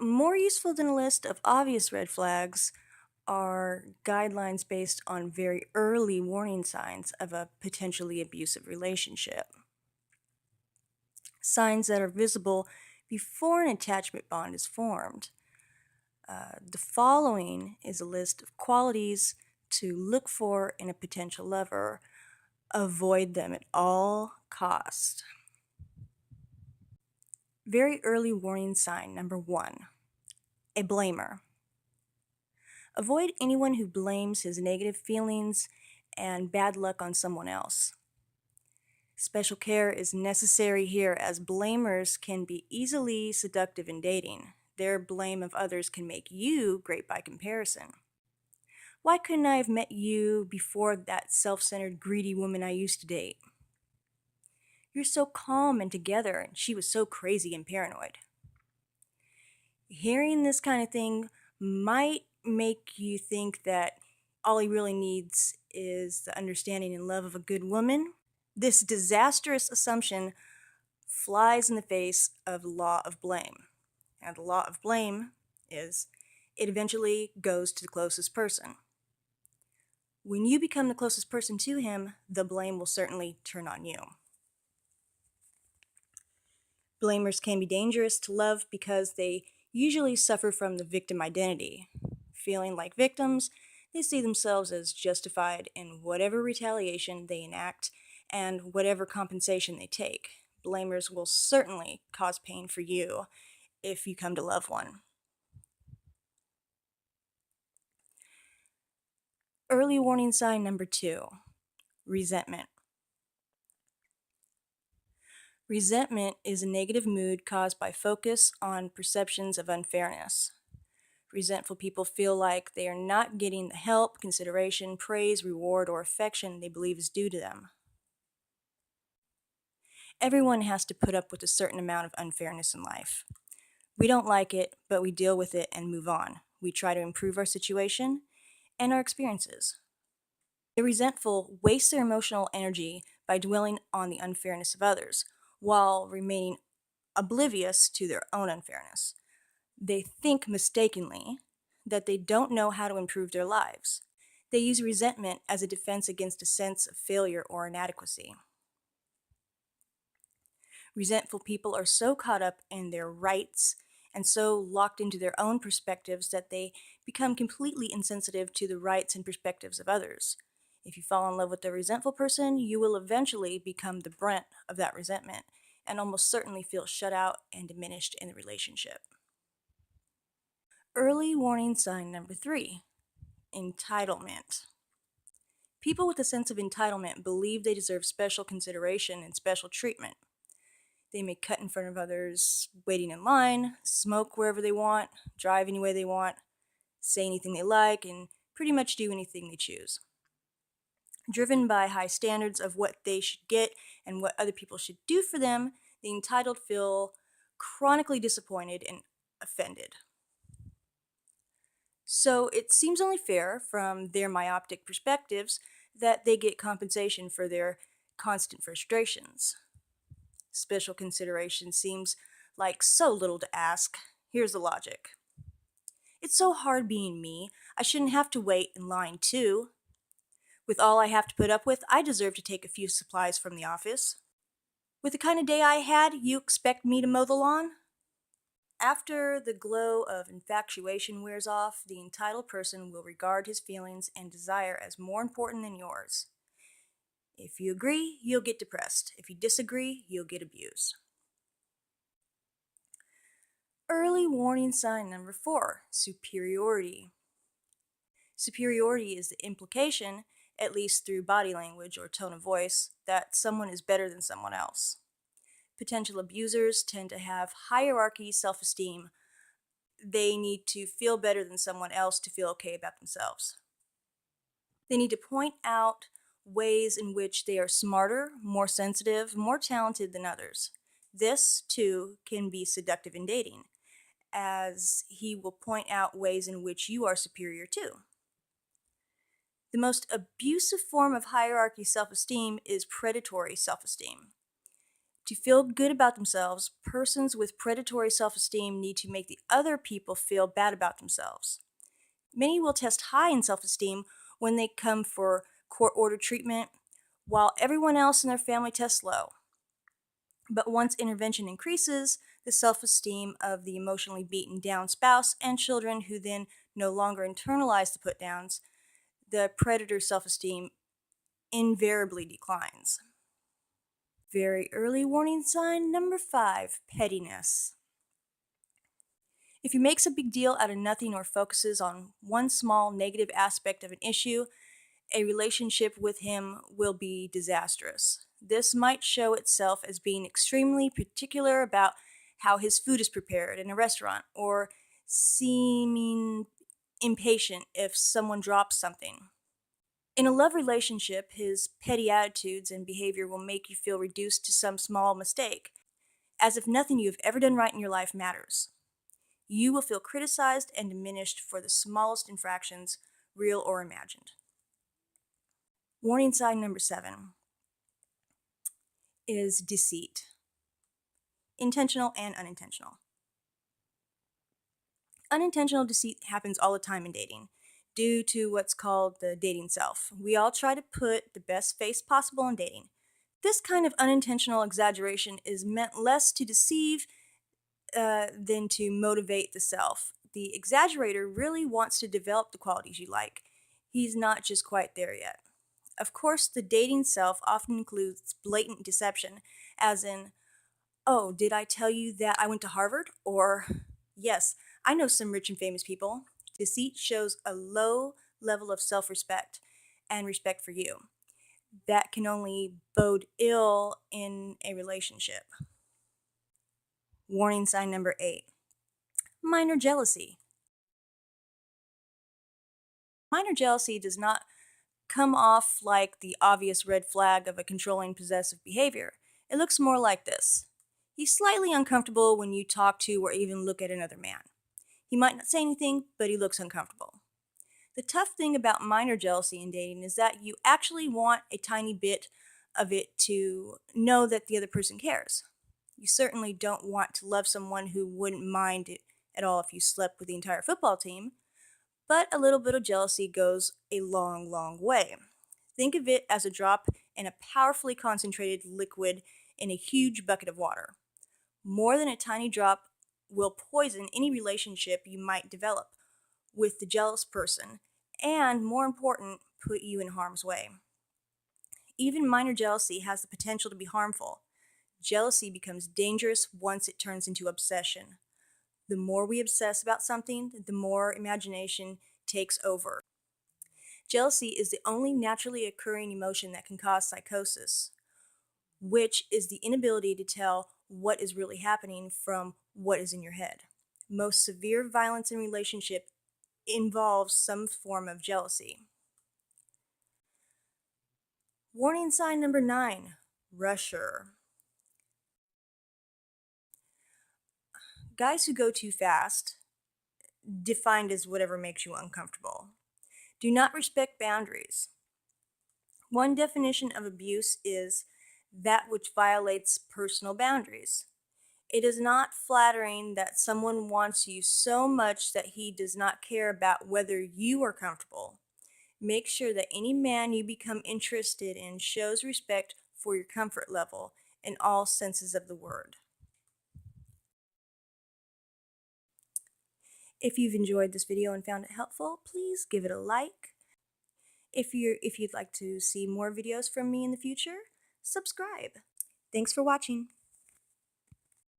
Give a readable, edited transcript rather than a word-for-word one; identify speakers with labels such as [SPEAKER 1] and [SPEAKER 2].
[SPEAKER 1] More useful than a list of obvious red flags are guidelines based on very early warning signs of a potentially abusive relationship. Signs that are visible before an attachment bond is formed. The following is a list of qualities to look for in a potential lover. Avoid them at all costs. Very early warning sign number 1, a blamer. Avoid anyone who blames his negative feelings and bad luck on someone else. Special care is necessary here as blamers can be easily seductive in dating. Their blame of others can make you great by comparison. Why couldn't I have met you before that self-centered, greedy woman I used to date? You're so calm and together, and she was so crazy and paranoid. Hearing this kind of thing might make you think that all he really needs is the understanding and love of a good woman. This disastrous assumption flies in the face of the law of blame. And the law of blame is it eventually goes to the closest person. When you become the closest person to him, the blame will certainly turn on you. Blamers can be dangerous to love because they usually suffer from the victim identity. Feeling like victims, they see themselves as justified in whatever retaliation they enact and whatever compensation they take. Blamers will certainly cause pain for you if you come to love one. Early warning sign number 2, resentment. Resentment is a negative mood caused by focus on perceptions of unfairness. Resentful people feel like they are not getting the help, consideration, praise, reward, or affection they believe is due to them. Everyone has to put up with a certain amount of unfairness in life. We don't like it, but we deal with it and move on. We try to improve our situation and our experiences. The resentful waste their emotional energy by dwelling on the unfairness of others, while remaining oblivious to their own unfairness. They think mistakenly that they don't know how to improve their lives. They use resentment as a defense against a sense of failure or inadequacy. Resentful people are so caught up in their rights and so locked into their own perspectives that they become completely insensitive to the rights and perspectives of others. If you fall in love with a resentful person, you will eventually become the brunt of that resentment and almost certainly feel shut out and diminished in the relationship. Early warning sign number 3, entitlement. People with a sense of entitlement believe they deserve special consideration and special treatment. They may cut in front of others waiting in line, smoke wherever they want, drive any way they want, say anything they like, and pretty much do anything they choose. Driven by high standards of what they should get and what other people should do for them, the entitled feel chronically disappointed and offended. So it seems only fair, from their myopic perspectives, that they get compensation for their constant frustrations. Special consideration seems like so little to ask. Here's the logic. It's so hard being me. I shouldn't have to wait in line too. With all I have to put up with, I deserve to take a few supplies from the office. With the kind of day I had, you expect me to mow the lawn? After the glow of infatuation wears off, the entitled person will regard his feelings and desire as more important than yours. If you agree, you'll get depressed. If you disagree, you'll get abused. Early warning sign number 4, superiority. Superiority is the implication, at least through body language or tone of voice, that someone is better than someone else. Potential abusers tend to have hierarchy self-esteem. They need to feel better than someone else to feel okay about themselves. They need to point out ways in which they are smarter, more sensitive, more talented than others. This, too, can be seductive in dating, as he will point out ways in which you are superior too. The most abusive form of hierarchy self-esteem is predatory self-esteem. To feel good about themselves, persons with predatory self-esteem need to make the other people feel bad about themselves. Many will test high in self-esteem when they come for court-ordered treatment, while everyone else in their family tests low. But once intervention increases, the self-esteem of the emotionally beaten down spouse and children who then no longer internalize the put-downs, the predator's self-esteem invariably declines. Very early warning sign number 5, pettiness. If he makes a big deal out of nothing or focuses on one small negative aspect of an issue, a relationship with him will be disastrous. This might show itself as being extremely particular about how his food is prepared in a restaurant, or seeming impatient if someone drops something. In a love relationship, his petty attitudes and behavior will make you feel reduced to some small mistake, as if nothing you have ever done right in your life matters. You will feel criticized and diminished for the smallest infractions, real or imagined. Warning sign number 7 is deceit, intentional and unintentional. Unintentional deceit happens all the time in dating due to what's called the dating self. We all try to put the best face possible in dating. This kind of unintentional exaggeration is meant less to deceive than to motivate the self. The exaggerator really wants to develop the qualities you like. He's not just quite there yet. Of course, the dating self often includes blatant deception, as in, oh, did I tell you that I went to Harvard? Or, yes, I know some rich and famous people. Deceit shows a low level of self-respect and respect for you. That can only bode ill in a relationship. Warning sign number 8, minor jealousy. Minor jealousy does not come off like the obvious red flag of a controlling possessive behavior. It looks more like this. He's slightly uncomfortable when you talk to or even look at another man. He might not say anything, but he looks uncomfortable. The tough thing about minor jealousy in dating is that you actually want a tiny bit of it to know that the other person cares. You certainly don't want to love someone who wouldn't mind it at all if you slept with the entire football team, but a little bit of jealousy goes a long, long way. Think of it as a drop in a powerfully concentrated liquid in a huge bucket of water. More than a tiny drop will poison any relationship you might develop with the jealous person, and more important, put you in harm's way. Even minor jealousy has the potential to be harmful. Jealousy becomes dangerous once it turns into obsession. The more we obsess about something, the more imagination takes over. Jealousy is the only naturally occurring emotion that can cause psychosis, which is the inability to tell what is really happening from what is in your head. Most severe violence in relationship involves some form of jealousy. Warning sign number 9, rusher. Guys who go too fast, defined as whatever makes you uncomfortable, do not respect boundaries. One definition of abuse is that which violates personal boundaries. It is not flattering that someone wants you so much that he does not care about whether you are comfortable. Make sure that any man you become interested in shows respect for your comfort level in all senses of the word. If you've enjoyed this video and found it helpful, please give it a like. If you'd like to see more videos from me in the future, subscribe. Thanks for watching.